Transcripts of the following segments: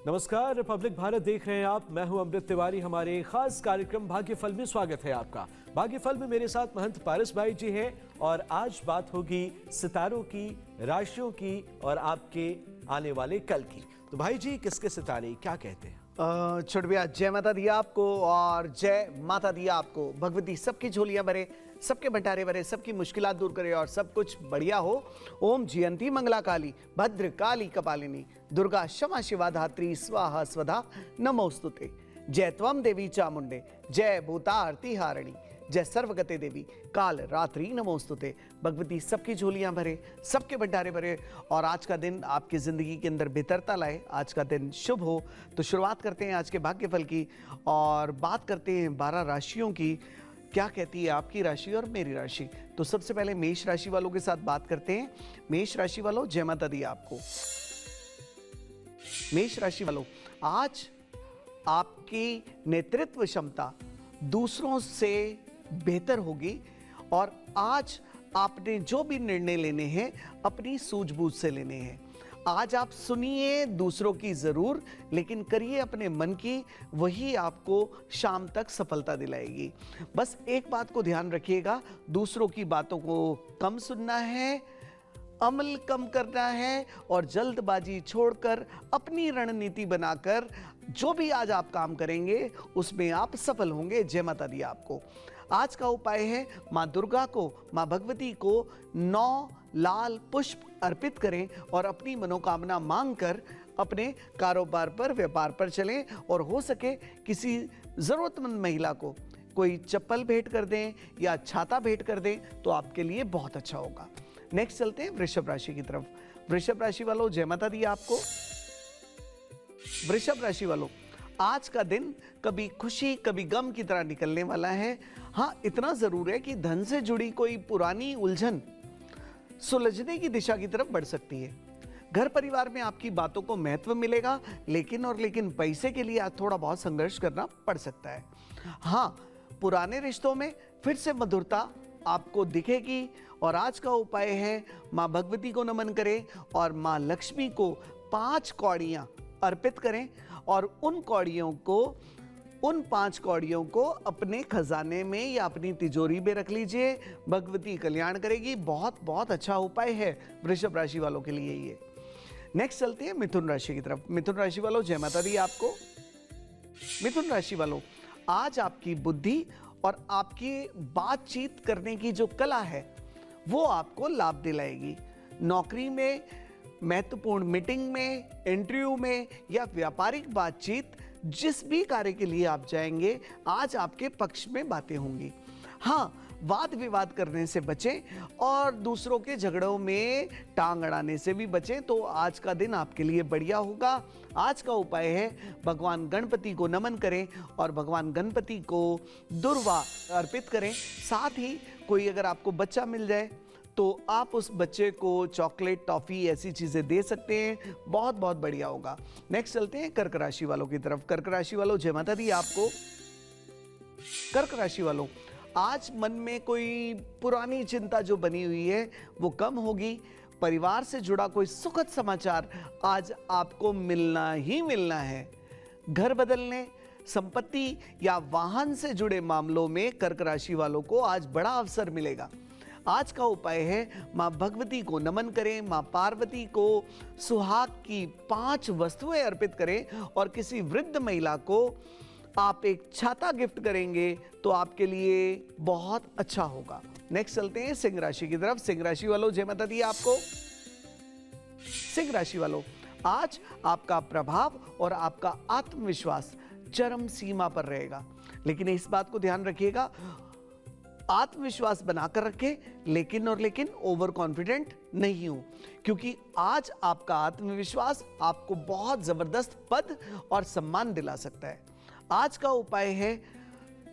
नमस्कार, रिपब्लिक भारत देख रहे हैं आप। मैं हूं अमृत तिवारी। हमारे खास कार्यक्रम भाग्यफल में स्वागत है आपका। भाग्यफल में मेरे साथ महंत पारस भाई जी हैं और आज बात होगी सितारों की, राशियों की और आपके आने वाले कल की। तो भाई जी, किसके सितारे क्या कहते हैं? छोटे भैया, जय माता दी आपको और जय माता दी आपको। भगवती सबकी झोलियां भरे, सबके भंडारे भरे, सबकी मुश्किलात दूर करे और सब कुछ बढ़िया हो। ओम जयंती मंगला काली, भद्र काली कपालिनी, दुर्गा क्षमा शिवा धात्री, स्वाहा स्वधा नमोस्तुते। जय त्वम देवी चामुंडे, जय भूतारती हारिणी, जय सर्वगते देवी काल रात्रि नमोस्तुते। भगवती सबकी झोलियां भरे, सबके भंडारे भरे और आज का दिन आपकी जिंदगी के अंदर बेहतरता लाए। आज का दिन शुभ हो। तो शुरुआत करते हैं आज के भाग्यफल की और बात करते हैं 12 राशियों की। क्या कहती है आपकी राशि और मेरी राशि। तो सबसे पहले मेष राशि वालों के साथ बात करते हैं। मेष राशि वालों, जय माता दी आपको। मेष राशि वालों, आज आपकी नेतृत्व क्षमता दूसरों से बेहतर होगी और आज आपने जो भी निर्णय लेने हैं अपनी सूझबूझ से लेने हैं। आज आप सुनिए दूसरों की जरूर, लेकिन करिए अपने मन की, वही आपको शाम तक सफलता दिलाएगी। बस एक बात को ध्यान रखिएगा, दूसरों की बातों को कम सुनना है, अमल कम करना है और जल्दबाजी छोड़कर अपनी रणनीति बनाकर जो भी आज आप काम करेंगे उसमें आप सफल होंगे। जय माता दी आपको। आज का उपाय है माँ दुर्गा को, माँ भगवती को 9 लाल पुष्प अर्पित करें और अपनी मनोकामना मांगकर अपने कारोबार पर, व्यापार पर चलें और हो सके किसी जरूरतमंद महिला को कोई चप्पल भेंट कर दें या छाता भेंट कर दें तो आपके लिए बहुत अच्छा होगा। नेक्स्ट चलते हैं वृषभ राशि की तरफ। वृषभ राशि वालों, जय माता दी आपको। वृषभ राशि वालों, आज का दिन कभी खुशी कभी गम की तरह निकलने वाला है। हाँ, इतना जरूर है कि धन से जुड़ी कोई पुरानी उलझन सुलझने की दिशा की तरफ बढ़ सकती है। घर परिवार में आपकी बातों को महत्व मिलेगा, लेकिन पैसे के लिए आज थोड़ा बहुत संघर्ष करना पड़ सकता है। हाँ, पुराने रिश्तों में फिर से मधुरता आपको दिखेगी और आज का उपाय है माँ भगवती को नमन करें और माँ लक्ष्मी को 5 कौड़ियां अर्पित करें और उन 5 कौड़ियों को अपने खजाने में या अपनी तिजोरी में रख लीजिए। भगवती कल्याण करेगी। बहुत बहुत अच्छा उपाय है वृषभ राशि वालों के लिए ये। नेक्स्ट चलते हैं मिथुन राशि की तरफ। मिथुन राशि वालों, जय माता दी आपको। मिथुन राशि वालों, आज आपकी बुद्धि और आपकी बातचीत करने की जो कला है वो आपको लाभ दिलाएगी। नौकरी में, महत्वपूर्ण मीटिंग में, इंटरव्यू में या व्यापारिक बातचीत, जिस भी कार्य के लिए आप जाएंगे आज आपके पक्ष में बातें होंगी। हाँ, वाद विवाद करने से बचें और दूसरों के झगड़ों में टांग अड़ाने से भी बचें। तो आज का दिन आपके लिए बढ़िया होगा। आज का उपाय है भगवान गणपति को नमन करें और भगवान गणपति को दुर्वा अर्पित करें। साथ ही कोई अगर आपको बच्चा मिल जाए तो आप उस बच्चे को चॉकलेट, टॉफी ऐसी चीजें दे सकते हैं। बहुत बहुत बढ़िया होगा। नेक्स्ट चलते हैं कर्क राशि वालों की तरफ। कर्क राशि वालों, जय माता दी आपको। कर्क राशि वालों, आज मन में कोई पुरानी चिंता जो बनी हुई है वो कम होगी। परिवार से जुड़ा कोई सुखद समाचार आज आपको मिलना ही मिलना है। घर बदलने, संपत्ति या वाहन से जुड़े मामलों में कर्क राशि वालों को आज बड़ा अवसर मिलेगा। आज का उपाय है माँ भगवती को नमन करें, माँ पार्वती को सुहाग की 5 वस्तुएं अर्पित करें और किसी वृद्ध महिला को आप एक छाता गिफ्ट करेंगे तो आपके लिए बहुत अच्छा होगा। नेक्स्ट चलते हैं सिंह राशि की तरफ। सिंह राशि वालों, जय माता दी आपको। सिंह राशि वालों, आज आपका प्रभाव और आपका आत्मविश्वास चरम सीमा पर रहेगा, लेकिन इस बात को ध्यान रखिएगा, आत्मविश्वास बनाकर रखें, लेकिन ओवर कॉन्फिडेंट नहीं हो, क्योंकि आज आपका आत्मविश्वास आपको बहुत जबरदस्त पद और सम्मान दिला सकता है। आज का उपाय है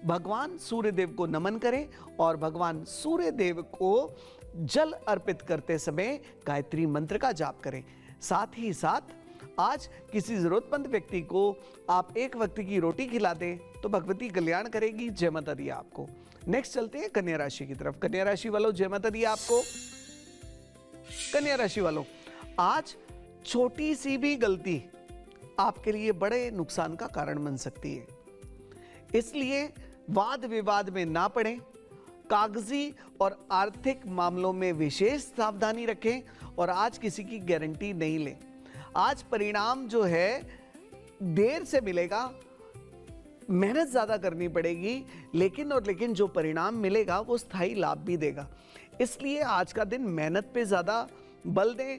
भगवान सूर्यदेव को नमन करें और भगवान सूर्यदेव को जल अर्पित करते समय गायत्री मंत्र का जाप करें। साथ ही साथ आज किसी जरूरतमंद व्यक्ति को आप एक वक्त की रोटी खिला दें तो भगवती कल्याण करेगी। जय माता दी आपको। नेक्स्ट चलते हैं कन्या राशि की तरफ। कन्या राशि वालों, जय माता दी आपको। कन्या राशि वालों, आज छोटी सी भी गलती आपके लिए बड़े नुकसान का कारण बन सकती है। इसलिए वाद विवाद में ना पड़ें, कागजी और आर्थिक मामलों में विशेष सावधानी रखें और आज किसी की गारंटी नहीं लें। आज परिणाम जो है देर से मिलेगा, मेहनत ज्यादा करनी पड़ेगी, लेकिन जो परिणाम मिलेगा वो स्थायी लाभ भी देगा। इसलिए आज का दिन मेहनत पे ज्यादा बल दें,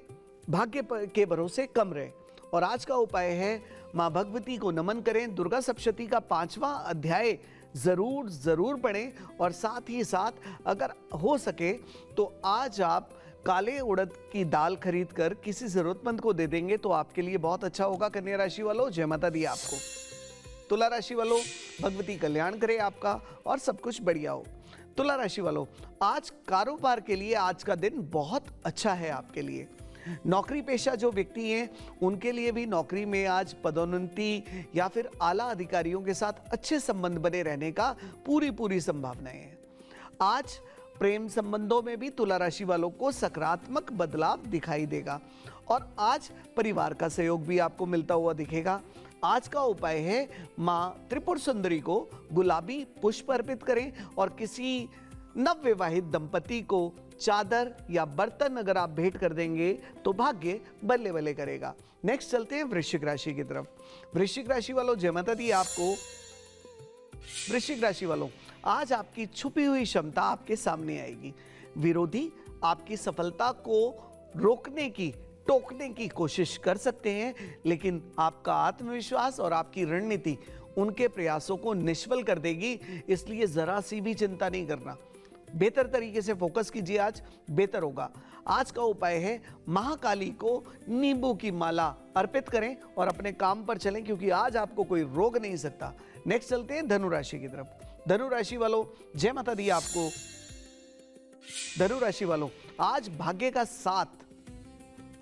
भाग्य के भरोसे कम रहे। और आज का उपाय है मां भगवती को नमन करें, दुर्गा सप्तशती का 5वां अध्याय जरूर पढ़ें और साथ ही साथ अगर हो सके तो आज आप काले उड़द की दाल खरीद कर किसी जरूरतमंद को दे देंगे तो आपके लिए बहुत अच्छा होगा। कन्या राशि वालों, जय माता दी आपको। तुला राशि वालों, भगवती कल्याण करे आपका और सब कुछ बढ़िया हो। तुला राशि वालों, आज कारोबार के लिए आज का दिन बहुत अच्छा है आपके लिए। नौकरी पेशा जो व्यक्ति हैं उनके लिए भी नौकरी में आज पदोन्नति या फिर आला अधिकारियों के साथ अच्छे संबंध बने रहने का पूरी संभावनाएं हैं। आज प्रेम संबंधों में भी तुला राशि वालों को सकारात्मक बदलाव दिखाई देगा और आज परिवार का सहयोग भी आपको मिलता हुआ दिखेगा। आज का उपाय है मां त्रिपुर सुंदरी को गुलाबी पुष्प अर्पित करें और किसी नवविवाहित दंपति को चादर या बर्तन अगर आप भेंट कर देंगे तो भाग्य बल्ले बल्ले करेगा। नेक्स्ट चलते हैं वृश्चिक राशि की तरफ। वृश्चिक राशि वालों, जय माता दी आपको। वृश्चिक राशि वालों, आज आपकी छुपी हुई क्षमता आपके सामने आएगी। विरोधी आपकी सफलता को रोकने की, टोकने की कोशिश कर सकते हैं, लेकिन आपका आत्मविश्वास और आपकी रणनीति उनके प्रयासों को निष्फल कर देगी। इसलिए जरा सी भी चिंता नहीं करना, बेहतर तरीके से फोकस कीजिए, आज बेहतर होगा। आज का उपाय है महाकाली को नींबू की माला अर्पित करें और अपने काम पर चलें, क्योंकि आज आपको कोई रोक नहीं सकता। नेक्स्ट चलते हैं धनु राशि की तरफ। धनु राशि वालों, जय माता दी आपको। धनु राशि वालों, आज भाग्य का साथ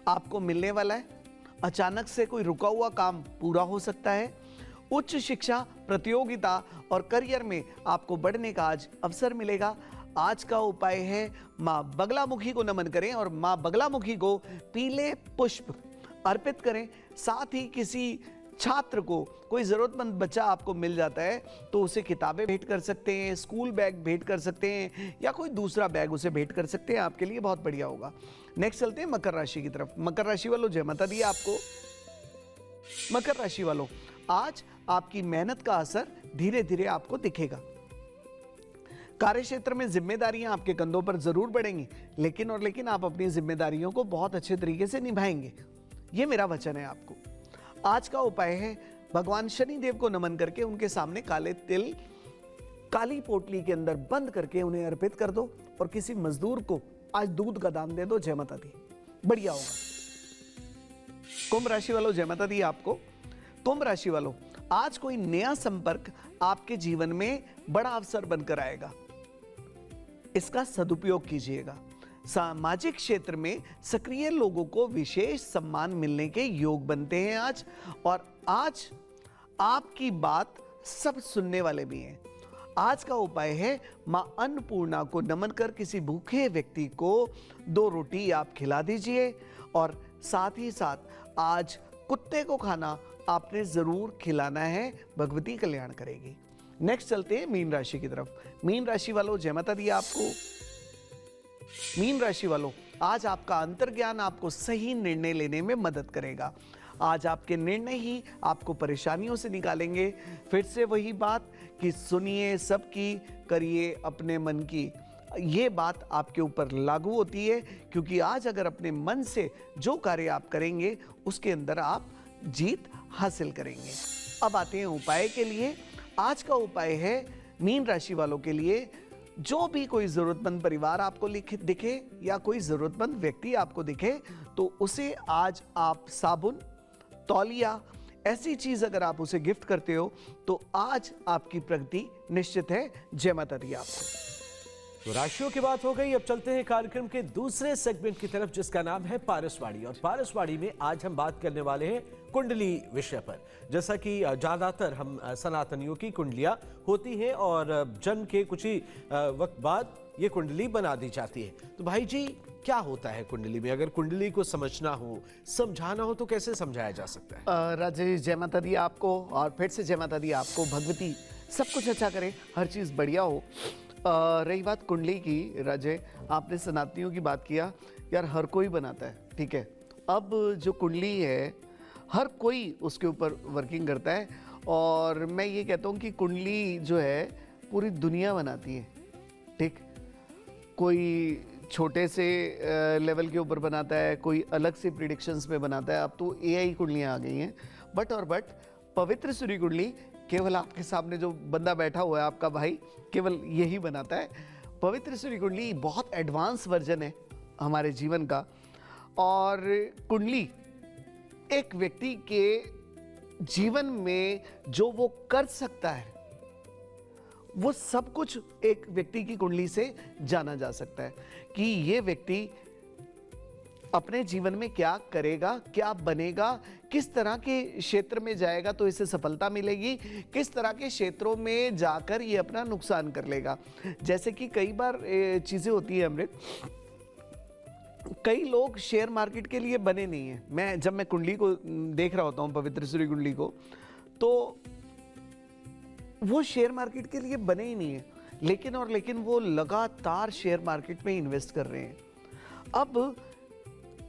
आपको मिलने वाला है। अचानक से कोई रुका हुआ काम पूरा हो सकता है। उच्च शिक्षा, प्रतियोगिता और करियर में आपको बढ़ने का आज अवसर मिलेगा। आज का उपाय है मां बगलामुखी को नमन करें और मां बगलामुखी को पीले पुष्प अर्पित करें। साथ ही किसी छात्र को, कोई जरूरतमंद बच्चा आपको मिल जाता है तो उसे किताबें भेंट कर सकते हैं, स्कूल बैग भेंट कर सकते हैं या कोई दूसरा बैग उसे भेंट कर सकते हैं, आपके लिए बहुत बढ़िया होगा। नेक्स्ट चलते हैं मकर राशि की तरफ। मकर राशि वालों, जय माता दी आपको। मकर राशि वालों, आज आपकी मेहनत का असर धीरे धीरे आपको दिखेगा। कार्य क्षेत्र में जिम्मेदारियां आपके कंधों पर जरूर बढ़ेंगी, लेकिन आप अपनी जिम्मेदारियों को बहुत अच्छे तरीके से निभाएंगे, ये मेरा वचन है आपको। आज का उपाय है भगवान शनि देव को नमन करके उनके सामने काले तिल काली पोटली के अंदर बंद करके उन्हें अर्पित कर दो और किसी मजदूर को आज दूध का दान दे दो। जय माता दी, बढ़िया होगा। कुंभ राशि वालों, जय माता दी आपको। कुंभ राशि वालों, आज कोई नया संपर्क आपके जीवन में बड़ा अवसर बनकर आएगा, इसका सदुपयोग कीजिएगा। सामाजिक क्षेत्र में सक्रिय लोगों को विशेष सम्मान मिलने के योग बनते हैं आज, और आज आपकी बात सब सुनने वाले भी हैं। आज का उपाय है मां अन्नपूर्णा को नमन कर किसी भूखे व्यक्ति को 2 रोटी आप खिला दीजिए और साथ ही साथ आज कुत्ते को खाना आपने जरूर खिलाना है, भगवती कल्याण करेगी। नेक्स्ट चलते हैं मीन राशि की तरफ। मीन राशि वालों, जय माता दी आपको। मीन राशि वालों, आज आपका अंतर्ज्ञान आपको सही निर्णय लेने में मदद करेगा। आज आपके निर्णय ही आपको परेशानियों से निकालेंगे। फिर से वही बात कि सुनिए सबकी, करिए अपने मन की, ये बात आपके ऊपर लागू होती है, क्योंकि आज अगर अपने मन से जो कार्य आप करेंगे उसके अंदर आप जीत हासिल करेंगे। अब आते हैं उपाय के लिए। आज का उपाय है मीन राशि वालों के लिए, जो भी कोई जरूरतमंद परिवार आपको दिखे या कोई जरूरतमंद व्यक्ति आपको दिखे तो उसे आज आप साबुन, तौलिया, ऐसी चीज अगर आप उसे गिफ्ट करते हो तो आज आपकी प्रगति निश्चित है। जय माता दी आपको। तो राशियों की बात हो गई, अब चलते हैं कार्यक्रम के दूसरे सेगमेंट की तरफ, जिसका नाम है पारसवाड़ी। और पारसवाड़ी में आज हम बात करने वाले हैं कुंडली विषय पर। जैसा कि ज्यादातर हम सनातनियों की कुंडलियां होती हैं और जन्म के कुछ ही वक्त बाद ये कुंडली बना दी जाती है। तो भाई जी, क्या होता है कुंडली में? अगर कुंडली को समझना हो, समझाना हो, तो कैसे समझाया जा सकता है? राजेश, जय माता दी आपको, और फिर से जय माता दी आपको। भगवती सब कुछ अच्छा करे, हर चीज़ बढ़िया हो। रही बात कुंडली की, राजे आपने सनातनियों की बात किया, यार हर कोई बनाता है, ठीक है। अब जो कुंडली है हर कोई उसके ऊपर वर्किंग करता है, और मैं ये कहता हूँ कि कुंडली जो है पूरी दुनिया बनाती है, ठीक। कोई छोटे से लेवल के ऊपर बनाता है, कोई अलग से प्रिडिक्शंस में बनाता है। अब तो एआई कुंडलियाँ आ गई हैं, बट पवित्र सूर्य कुंडली केवल आपके सामने जो बंदा बैठा हुआ है, आपका भाई, केवल यही बनाता है। पवित्र सूर्य कुंडली बहुत एडवांस वर्जन है हमारे जीवन का। और कुंडली एक व्यक्ति के जीवन में जो वो कर सकता है, वो सब कुछ एक व्यक्ति की कुंडली से जाना जा सकता है कि ये व्यक्ति अपने जीवन में क्या करेगा, क्या बनेगा, किस तरह के क्षेत्र में जाएगा तो इसे सफलता मिलेगी, किस तरह के क्षेत्रों में जाकर ये अपना नुकसान कर लेगा। जैसे कि कई बार चीज़ें होती है अमृत, कई लोग शेयर मार्केट के लिए बने नहीं हैं। जब मैं कुंडली को देख रहा होता हूँ, पवित्र सूर्य कुंडली को, तो वो शेयर मार्केट के लिए बने ही नहीं है, लेकिन वो लगातार शेयर मार्केट में इन्वेस्ट कर रहे हैं। अब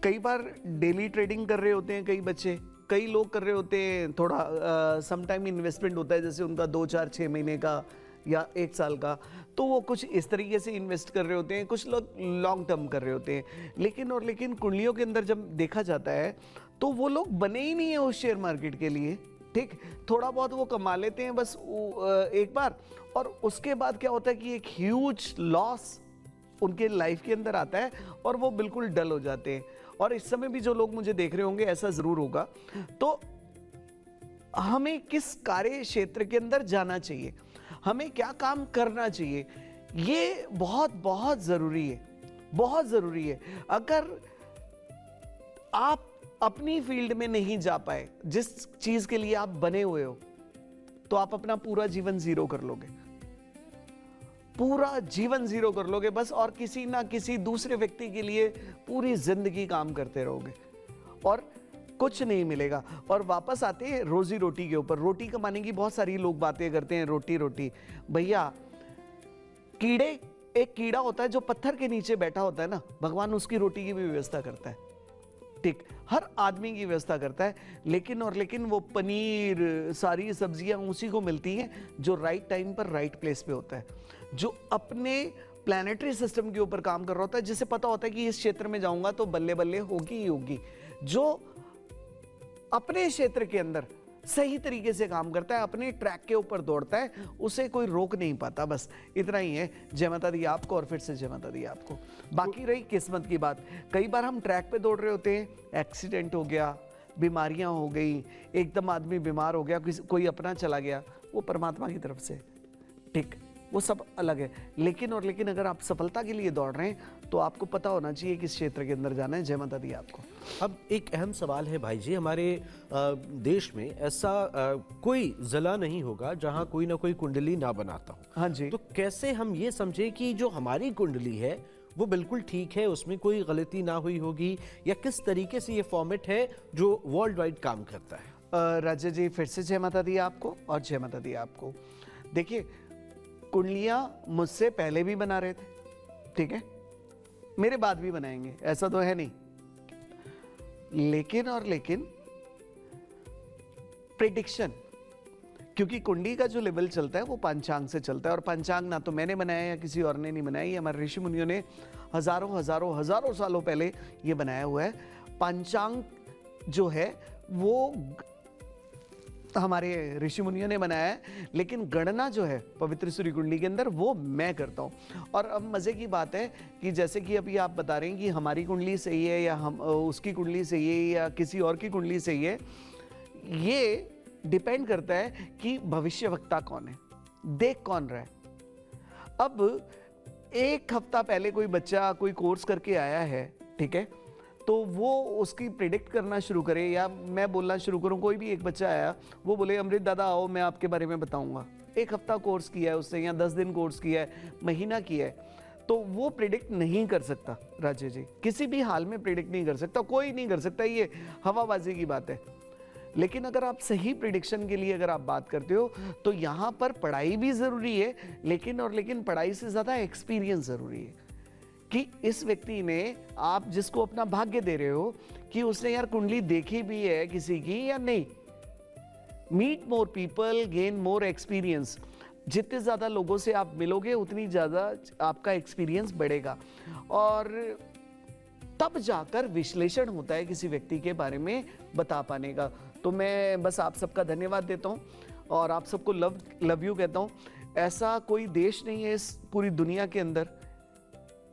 कई बार डेली ट्रेडिंग कर रहे होते हैं कई बच्चे, कई लोग कर रहे होते हैं थोड़ा समटाइम इन्वेस्टमेंट होता है, जैसे उनका 2, 4, 6 महीने का या 1 साल का, तो वो कुछ इस तरीके से इन्वेस्ट कर रहे होते हैं। कुछ लोग लॉन्ग टर्म कर रहे होते हैं। लेकिन कुंडलियों के अंदर जब देखा जाता है तो वो लोग बने ही नहीं है उस शेयर मार्केट के लिए, ठीक। थोड़ा बहुत वो कमा लेते हैं बस एक बार, और उसके बाद क्या होता है कि एक ह्यूज लॉस उनके लाइफ के अंदर आता है और वो बिल्कुल डल हो जाते हैं। और इस समय भी जो लोग मुझे देख रहे होंगे, ऐसा जरूर होगा। तो हमें किस कार्य क्षेत्र के अंदर जाना चाहिए, हमें क्या काम करना चाहिए, ये बहुत बहुत जरूरी है, बहुत जरूरी है। अगर आप अपनी फील्ड में नहीं जा पाए, जिस चीज के लिए आप बने हुए हो, तो आप अपना पूरा जीवन जीरो कर लोगे, पूरा जीवन जीरो कर लोगे बस, और किसी ना किसी दूसरे व्यक्ति के लिए पूरी जिंदगी काम करते रहोगे और कुछ नहीं मिलेगा। और वापस आते हैं रोजी रोटी के ऊपर। रोटी कमाने की बहुत सारी लोग बातें करते हैं, रोटी रोटी। भैया, एक कीड़ा होता है जो पत्थर के नीचे बैठा होता है ना, भगवान उसकी रोटी की भी व्यवस्था करता है, ठीक। हर आदमी की व्यवस्था करता है, लेकिन वो पनीर, सारी सब्जियां उसी को मिलती हैं जो राइट टाइम पर राइट प्लेस पे होता है, जो अपने प्लानिटरी सिस्टम के ऊपर काम कर रहा होता है, जिसे पता होता है कि इस क्षेत्र में जाऊंगा तो बल्ले बल्ले होगी ही होगी। जो अपने क्षेत्र के अंदर सही तरीके से काम करता है, अपने ट्रैक के ऊपर दौड़ता है, उसे कोई रोक नहीं पाता। बस इतना ही है। जय माता दी आपको, और फिर से जय माता दी आपको। बाकी रही किस्मत की बात, कई बार हम ट्रैक पे दौड़ रहे होते हैं, एक्सीडेंट हो गया, बीमारियां हो गई, एकदम आदमी बीमार हो गया, कोई अपना चला गया, वो परमात्मा की तरफ से, ठीक, वो सब अलग है। लेकिन अगर आप सफलता के लिए दौड़ रहे हैं तो आपको पता होना चाहिए किस क्षेत्र के अंदर जाना है। जय माता दी आपको। अब एक अहम सवाल है भाई जी, हमारे देश में ऐसा कोई जिला नहीं होगा जहां कोई ना कोई कुंडली ना बनाता हो। हाँ जी। तो कैसे हम ये समझे कि जो हमारी कुंडली है वो बिल्कुल ठीक है, उसमें कोई गलती ना हुई होगी, या किस तरीके से ये फॉर्मेट है जो वर्ल्ड वाइड काम करता है? राजा जी, फिर से जय माता दी आपको, और जय माता दी आपको। देखिए, कुंडलियां मुझसे पहले भी बना रहे थे, ठीक है, मेरे बाद भी बनाएंगे, ऐसा तो है नहीं। लेकिन प्रेडिक्शन, क्योंकि कुंडली का जो लेवल चलता है वो पंचांग से चलता है, और पंचांग ना तो मैंने बनाया या किसी और ने नहीं बनाया, ये हमारे ऋषि मुनियों ने हजारों सालों पहले ये बनाया हुआ है। पंचांग जो है वो हमारे ऋषि मुनियों ने बनाया है, लेकिन गणना जो है पवित्र सूर्य कुंडली के अंदर वो मैं करता हूँ। और अब मज़े की बात है कि जैसे कि अभी आप बता रहे हैं कि हमारी कुंडली सही है या हम उसकी कुंडली सही है या किसी और की कुंडली सही है, ये डिपेंड करता है कि भविष्यवक्ता कौन है, देख कौन रहा है। अब एक हफ्ता पहले कोई बच्चा कोई कोर्स करके आया है, ठीक है, तो वो उसकी प्रिडिक्ट करना शुरू करे या मैं बोलना शुरू करूं, कोई भी एक बच्चा आया वो बोले अमृत दादा आओ मैं आपके बारे में बताऊंगा, एक हफ्ता कोर्स किया है उससे या 10 दिन कोर्स किया है, महीना किया है, तो वो प्रिडिक्ट नहीं कर सकता राजेश जी, किसी भी हाल में प्रिडिक्ट नहीं कर सकता, कोई नहीं कर सकता, ये हवाबाजी की बात है। लेकिन अगर आप सही प्रिडिक्शन के लिए अगर आप बात करते हो तो यहाँ पर पढ़ाई भी ज़रूरी है, लेकिन पढ़ाई से ज़्यादा एक्सपीरियंस ज़रूरी है कि इस व्यक्ति ने, आप जिसको अपना भाग्य दे रहे हो कि उसने यार कुंडली देखी भी है किसी की या नहीं। Meet more people, gain more experience. जितने ज़्यादा लोगों से आप मिलोगे उतनी ज़्यादा आपका एक्सपीरियंस बढ़ेगा और तब जाकर विश्लेषण होता है किसी व्यक्ति के बारे में बता पाने का। तो मैं बस आप सबका धन्यवाद देता हूँ और आप सबको लव यू कहता हूँ। ऐसा कोई देश नहीं है इस पूरी दुनिया के अंदर,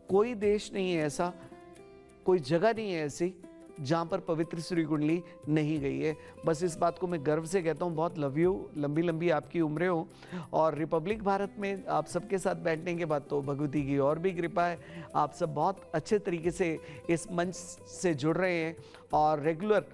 कोई देश नहीं है ऐसा, कोई जगह नहीं है ऐसी जहाँ पर पवित्र श्री कुंडली नहीं गई है। बस इस बात को मैं गर्व से कहता हूँ। बहुत लव यू, लंबी लंबी आपकी उम्रें हो और रिपब्लिक भारत में आप सबके साथ बैठने के बाद तो भगवती की और भी कृपा है। आप सब बहुत अच्छे तरीके से इस मंच से जुड़ रहे हैं और रेगुलर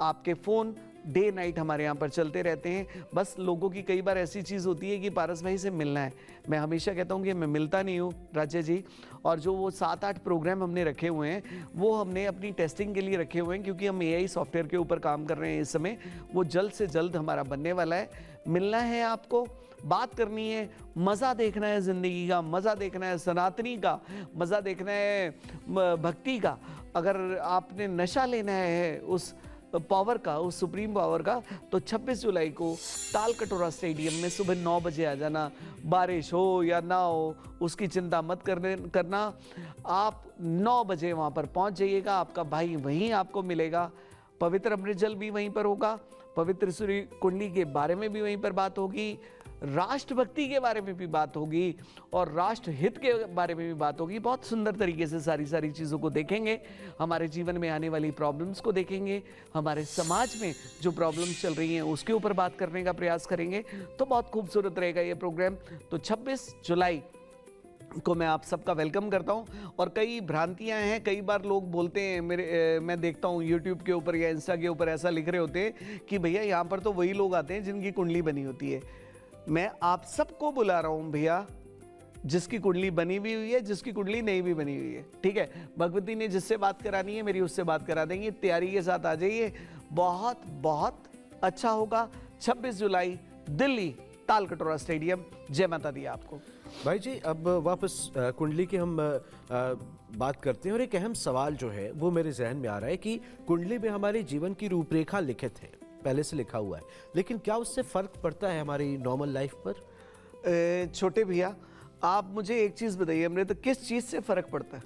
आपके फ़ोन डे नाइट हमारे यहाँ पर चलते रहते हैं। बस लोगों की कई बार ऐसी चीज़ होती है कि पारस भाई से मिलना है, मैं हमेशा कहता हूँ कि मैं मिलता नहीं हूँ राजा जी। और जो वो 7-8 प्रोग्राम हमने रखे हुए हैं वो हमने अपनी टेस्टिंग के लिए रखे हुए हैं, क्योंकि हम AI सॉफ्टवेयर के ऊपर काम कर रहे हैं इस समय। वो जल्द से जल्द हमारा बनने वाला है। मिलना है आपको, बात करनी है, मज़ा देखना है ज़िंदगी का, मज़ा देखना है सनातनी का, मज़ा देखना है भक्ति का। अगर आपने नशा लेना है उस पावर का, उस सुप्रीम पावर का, तो 26 जुलाई को ताल कटोरा स्टेडियम में सुबह 9 बजे आ जाना। बारिश हो या ना हो उसकी चिंता मत करना, आप 9 बजे वहाँ पर पहुँच जाइएगा। आपका भाई वहीं आपको मिलेगा। पवित्र अमृत जल भी वहीं पर होगा, पवित्र सूर्य कुंडली के बारे में भी वहीं पर बात होगी, राष्ट्रभक्ति के बारे में भी बात होगी और राष्ट्र हित के बारे में भी बात होगी। बहुत सुंदर तरीके से सारी चीज़ों को देखेंगे, हमारे जीवन में आने वाली प्रॉब्लम्स को देखेंगे, हमारे समाज में जो प्रॉब्लम्स चल रही हैं उसके ऊपर बात करने का प्रयास करेंगे। तो बहुत खूबसूरत रहेगा ये प्रोग्राम। तो 26 जुलाई को मैं आप सबका वेलकम करता हूं। और कई भ्रांतियां हैं, कई बार लोग बोलते हैं मैं देखता हूं यूट्यूब के ऊपर या इंस्टा के ऊपर ऐसा लिख रहे होते हैं कि भैया यहाँ पर तो वही लोग आते हैं जिनकी कुंडली बनी होती है। मैं आप सबको बुला रहा हूं भैया, जिसकी कुंडली बनी भी हुई है, जिसकी कुंडली नहीं भी बनी हुई है, ठीक है। भगवती ने जिससे बात करानी है मेरी उससे बात करा देंगे। तैयारी के साथ आ जाइए, बहुत बहुत अच्छा होगा। 26 जुलाई दिल्ली ताल कटोरा स्टेडियम। जय माता दी आपको। भाई जी अब वापस कुंडली की हम बात करते हैं और एक अहम सवाल जो है वो मेरे जहन में आ रहा है कि कुंडली में हमारे जीवन की रूपरेखा लिखित है, पहले से लिखा हुआ है, लेकिन क्या उससे फर्क पड़ता है हमारी नॉर्मल लाइफ पर? छोटे भैया आप मुझे एक चीज बताइए, अमृत, किस चीज से फर्क पड़ता है?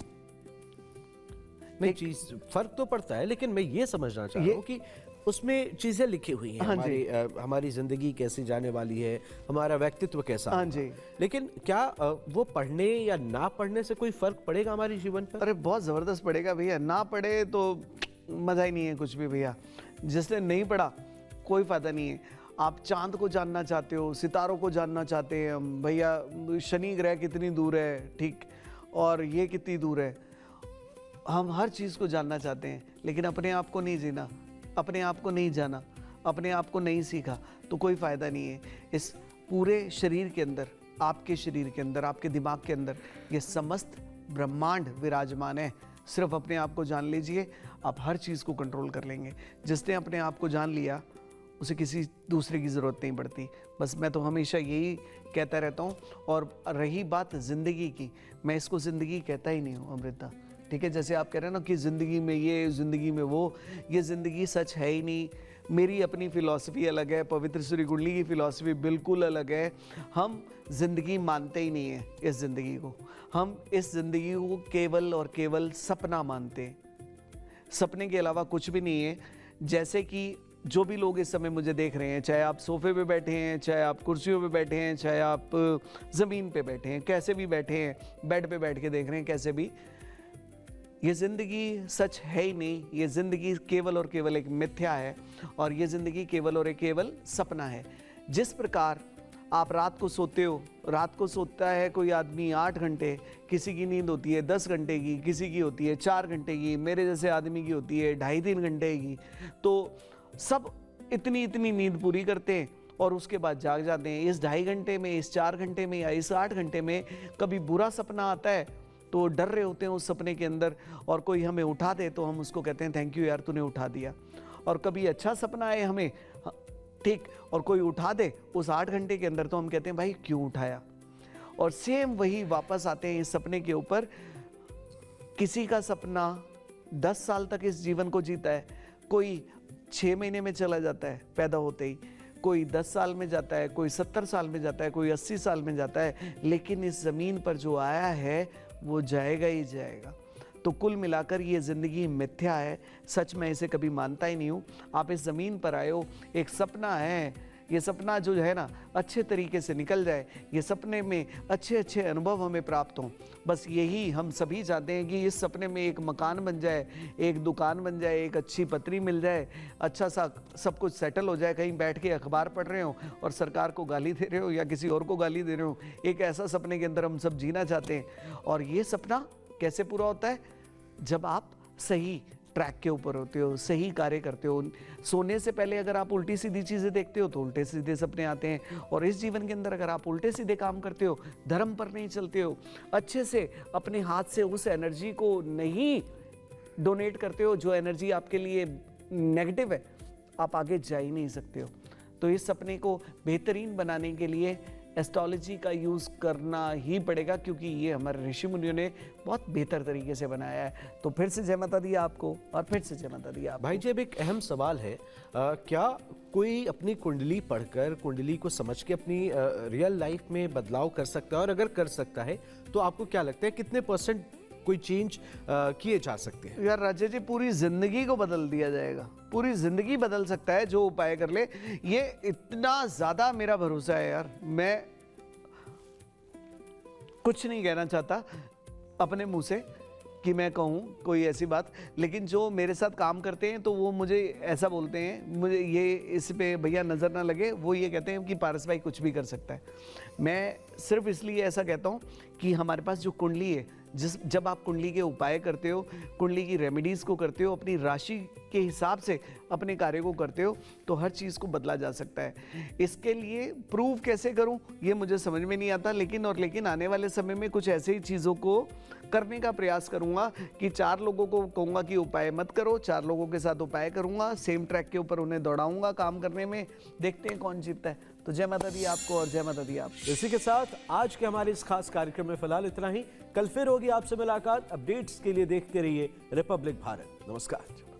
नहीं, चीज फर्क तो पड़ता है, लेकिन मैं ये समझना चाह रहा हूँ कि उसमें चीजें लिखी हुई हैं, हमारी जिंदगी कैसी जाने वाली है, हमारा व्यक्तित्व कैसा हाँ जी। लेकिन क्या वो पढ़ने या ना पढ़ने से कोई फर्क पड़ेगा हमारे जीवन पर? अरे बहुत जबरदस्त पड़ेगा भैया। ना पढ़े तो मजा ही नहीं है कुछ भी भैया। जिसने नहीं पढ़ा कोई फायदा नहीं है। आप चांद को जानना चाहते हो, सितारों को जानना चाहते हैं हम, भैया शनि ग्रह कितनी दूर है, ठीक, और ये कितनी दूर है, हम हर चीज़ को जानना चाहते हैं, लेकिन अपने आप को नहीं जीना, अपने आप को नहीं जाना, अपने आप को नहीं सीखा तो कोई फ़ायदा नहीं है। इस पूरे शरीर के अंदर, आपके शरीर के अंदर, आपके दिमाग के अंदर ये समस्त ब्रह्मांड विराजमान है। सिर्फ अपने आप को जान लीजिए, आप हर चीज़ को कंट्रोल कर लेंगे। जिसने अपने आप को जान लिया उसे किसी दूसरे की ज़रूरत नहीं पड़ती। बस मैं तो हमेशा यही कहता रहता हूँ। और रही बात ज़िंदगी की, मैं इसको ज़िंदगी कहता ही नहीं हूँ अमृता, ठीक है। जैसे आप कह रहे हैं ना कि ज़िंदगी में ये, ज़िंदगी में वो, ये ज़िंदगी सच है ही नहीं। मेरी अपनी फ़िलॉसफी अलग है, पवित्र श्री कुंडली की फ़िलॉसफी बिल्कुल अलग है। हम ज़िंदगी मानते ही नहीं हैं इस ज़िंदगी को। हम इस ज़िंदगी को केवल और केवल सपना मानते हैं। सपने के अलावा कुछ भी नहीं है। जैसे कि जो भी लोग इस समय मुझे देख रहे हैं, चाहे आप सोफे पे बैठे हैं, चाहे आप कुर्सियों पे बैठे हैं, चाहे आप ज़मीन पे बैठे हैं, कैसे भी बैठे हैं, बेड पे बैठ के देख रहे हैं, कैसे भी, ये ज़िंदगी सच है ही नहीं। ये ज़िंदगी केवल और केवल एक मिथ्या है और ये ज़िंदगी केवल और केवल सपना है। जिस प्रकार आप रात को सोते हो, रात को सोता है कोई आदमी 8 घंटे, किसी की नींद होती है 10 घंटे की, किसी की होती है 4 घंटे की, मेरे जैसे आदमी की होती है 2.5-3 घंटे की। तो सब इतनी इतनी नींद पूरी करते हैं और उसके बाद जाग जाते हैं। इस 2.5 घंटे में, इस 4 घंटे में या इस 8 घंटे में कभी बुरा सपना आता है तो डर रहे होते हैं उस सपने के अंदर, और कोई हमें उठा दे तो हम उसको कहते हैं थैंक यू यार तूने उठा दिया। और कभी अच्छा सपना आए हमें, ठीक, और कोई उठा दे उस 8 घंटे के अंदर तो हम कहते हैं भाई क्यों उठाया। और सेम वही वापस आते हैं इस सपने के ऊपर। किसी का सपना 10 साल तक इस जीवन को जीता है, कोई 6 महीने में चला जाता है पैदा होते ही, कोई 10 साल में जाता है, कोई 70 साल में जाता है, कोई 80 साल में जाता है, लेकिन इस ज़मीन पर जो आया है वो जाएगा ही जाएगा। तो कुल मिलाकर ये ज़िंदगी मिथ्या है, सच में इसे कभी मानता ही नहीं हूँ। आप इस ज़मीन पर आए हो, एक सपना है, ये सपना जो है ना अच्छे तरीके से निकल जाए, ये सपने में अच्छे अच्छे अनुभव हमें प्राप्त हों, बस यही हम सभी चाहते हैं कि इस सपने में एक मकान बन जाए, एक दुकान बन जाए, एक अच्छी पत्नी मिल जाए, अच्छा सा सब कुछ सेटल हो जाए, कहीं बैठ के अखबार पढ़ रहे हो और सरकार को गाली दे रहे हो या किसी और को गाली दे रहे हो। एक ऐसा सपने के अंदर हम सब जीना चाहते हैं। और ये सपना कैसे पूरा होता है? जब आप सही ट्रैक के ऊपर होते हो, सही कार्य करते हो। सोने से पहले अगर आप उल्टी सीधी चीज़ें देखते हो तो उल्टे सीधे सपने आते हैं, और इस जीवन के अंदर अगर आप उल्टे सीधे काम करते हो, धर्म पर नहीं चलते हो, अच्छे से अपने हाथ से उस एनर्जी को नहीं डोनेट करते हो जो एनर्जी आपके लिए नेगेटिव है, आप आगे जा ही नहीं सकते हो। तो इस सपने को बेहतरीन बनाने के लिए एस्ट्रोलॉजी का यूज़ करना ही पड़ेगा, क्योंकि ये हमारे ऋषि मुनियों ने बहुत बेहतर तरीके से बनाया है। तो फिर से जय माता दी आपको, और फिर से जय माता दी आप। भाई जी, अब एक अहम सवाल है, क्या कोई अपनी कुंडली पढ़कर, कुंडली को समझ के अपनी रियल लाइफ में बदलाव कर सकता है? और अगर कर सकता है तो आपको क्या लगता है कितने % कोई चेंज किए जा सकते हैं? यार राजा जी, पूरी जिंदगी को बदल दिया जाएगा, पूरी जिंदगी बदल सकता है जो उपाय कर ले। ये इतना ज्यादा मेरा भरोसा है यार, मैं कुछ नहीं कहना चाहता अपने मुंह से कि मैं कहूँ कोई ऐसी बात, लेकिन जो मेरे साथ काम करते हैं तो वो मुझे ऐसा बोलते हैं, मुझे ये इस पे भैया नज़र ना लगे, वो ये कहते हैं कि पारस भाई कुछ भी कर सकता है। मैं सिर्फ इसलिए ऐसा कहता हूँ कि हमारे पास जो कुंडली है, जब आप कुंडली के उपाय करते हो, कुंडली की रेमेडीज़ को करते हो, अपनी राशि के हिसाब से अपने कार्य को करते हो, तो हर चीज़ को बदला जा सकता है। इसके लिए प्रूव कैसे करूं ये मुझे समझ में नहीं आता, लेकिन आने वाले समय में कुछ ऐसे ही चीज़ों को करने का प्रयास करूंगा कि 4 लोगों को कहूँगा कि उपाय मत करो, 4 लोगों के साथ उपाय करूंगा, सेम ट्रैक के ऊपर उन्हें दौड़ाऊंगा काम करने में, देखते हैं कौन जीतता है। तो जय माता दी आपको, और जय माता दी आप। इसी के साथ आज के हमारे इस खास कार्यक्रम में फिलहाल इतना ही। कल फिर होगी आपसे मुलाकात। अपडेट्स के लिए देखते रहिए रिपब्लिक भारत। नमस्कार।